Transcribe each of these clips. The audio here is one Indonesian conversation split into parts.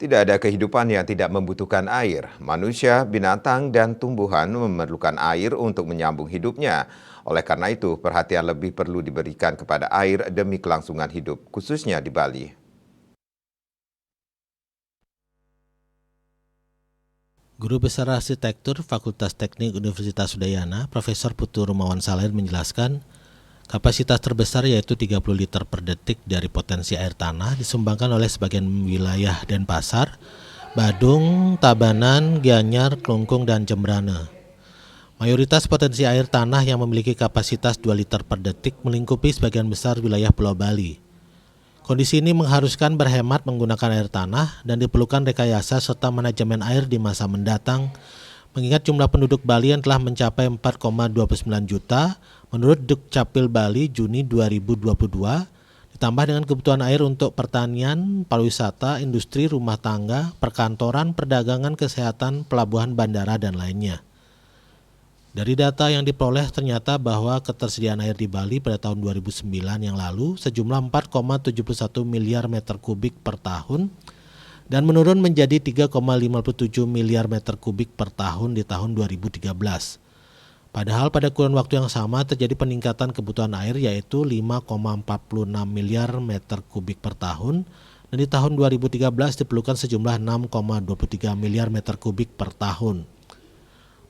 Tidak ada kehidupan yang tidak membutuhkan air. Manusia, binatang, dan tumbuhan memerlukan air untuk menyambung hidupnya. Oleh karena itu, perhatian lebih perlu diberikan kepada air demi kelangsungan hidup, khususnya di Bali. Guru Besar Arsitektur Fakultas Teknik Universitas Udayana, Profesor Putu Rumawan Salair menjelaskan, kapasitas terbesar yaitu 30 liter per detik dari potensi air tanah disumbangkan oleh sebagian wilayah Denpasar, Badung, Tabanan, Gianyar, Klungkung, dan Jembrana. Mayoritas potensi air tanah yang memiliki kapasitas 2 liter per detik melingkupi sebagian besar wilayah Pulau Bali. Kondisi ini mengharuskan berhemat menggunakan air tanah dan diperlukan rekayasa serta manajemen air di masa mendatang, mengingat jumlah penduduk Bali yang telah mencapai 4,29 juta menurut Dukcapil Bali Juni 2022, ditambah dengan kebutuhan air untuk pertanian, pariwisata, industri, rumah tangga, perkantoran, perdagangan, kesehatan, pelabuhan, bandara, dan lainnya. Dari data yang diperoleh ternyata bahwa ketersediaan air di Bali pada tahun 2009 yang lalu sejumlah 4,71 miliar meter kubik per tahun dan menurun menjadi 3,57 miliar meter kubik per tahun di tahun 2013. Padahal pada kurun waktu yang sama terjadi peningkatan kebutuhan air yaitu 5,46 miliar meter kubik per tahun dan di tahun 2013 diperlukan sejumlah 6,23 miliar meter kubik per tahun.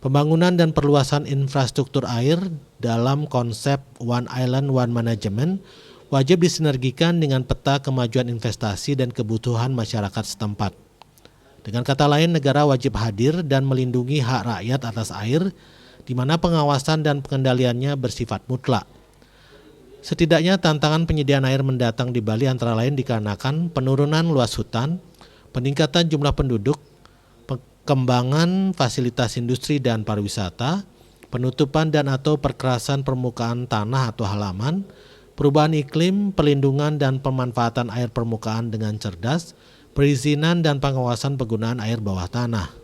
Pembangunan dan perluasan infrastruktur air dalam konsep One Island One Management wajib disinergikan dengan peta kemajuan investasi dan kebutuhan masyarakat setempat. Dengan kata lain, negara wajib hadir dan melindungi hak rakyat atas air, di mana pengawasan dan pengendaliannya bersifat mutlak. Setidaknya tantangan penyediaan air mendatang di Bali antara lain dikarenakan penurunan luas hutan, peningkatan jumlah penduduk, pengembangan fasilitas industri dan pariwisata, penutupan dan atau perkerasan permukaan tanah atau halaman, perubahan iklim, perlindungan dan pemanfaatan air permukaan dengan cerdas, perizinan dan pengawasan penggunaan air bawah tanah.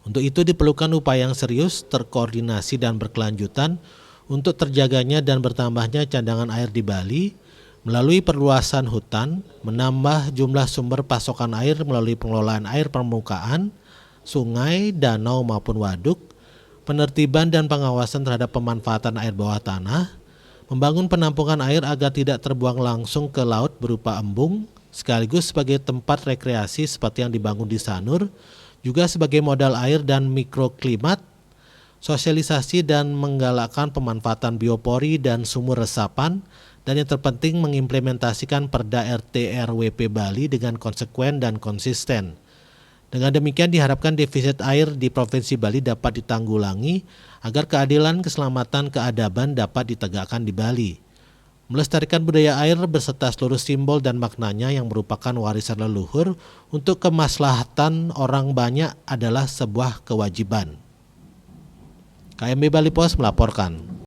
Untuk itu diperlukan upaya yang serius, terkoordinasi dan berkelanjutan untuk terjaganya dan bertambahnya cadangan air di Bali, melalui perluasan hutan, menambah jumlah sumber pasokan air melalui pengelolaan air permukaan, sungai, danau maupun waduk, penertiban dan pengawasan terhadap pemanfaatan air bawah tanah, membangun penampungan air agar tidak terbuang langsung ke laut berupa embung, sekaligus sebagai tempat rekreasi seperti yang dibangun di Sanur, juga sebagai modal air dan mikroklimat, sosialisasi dan menggalakkan pemanfaatan biopori dan sumur resapan, dan yang terpenting mengimplementasikan Perda RT RWP Bali dengan konsekuen dan konsisten. Dengan demikian diharapkan defisit air di Provinsi Bali dapat ditanggulangi agar keadilan, keselamatan, keadaban dapat ditegakkan di Bali. Melestarikan budaya air beserta seluruh simbol dan maknanya yang merupakan warisan leluhur untuk kemaslahatan orang banyak adalah sebuah kewajiban. KMB Bali Pos melaporkan.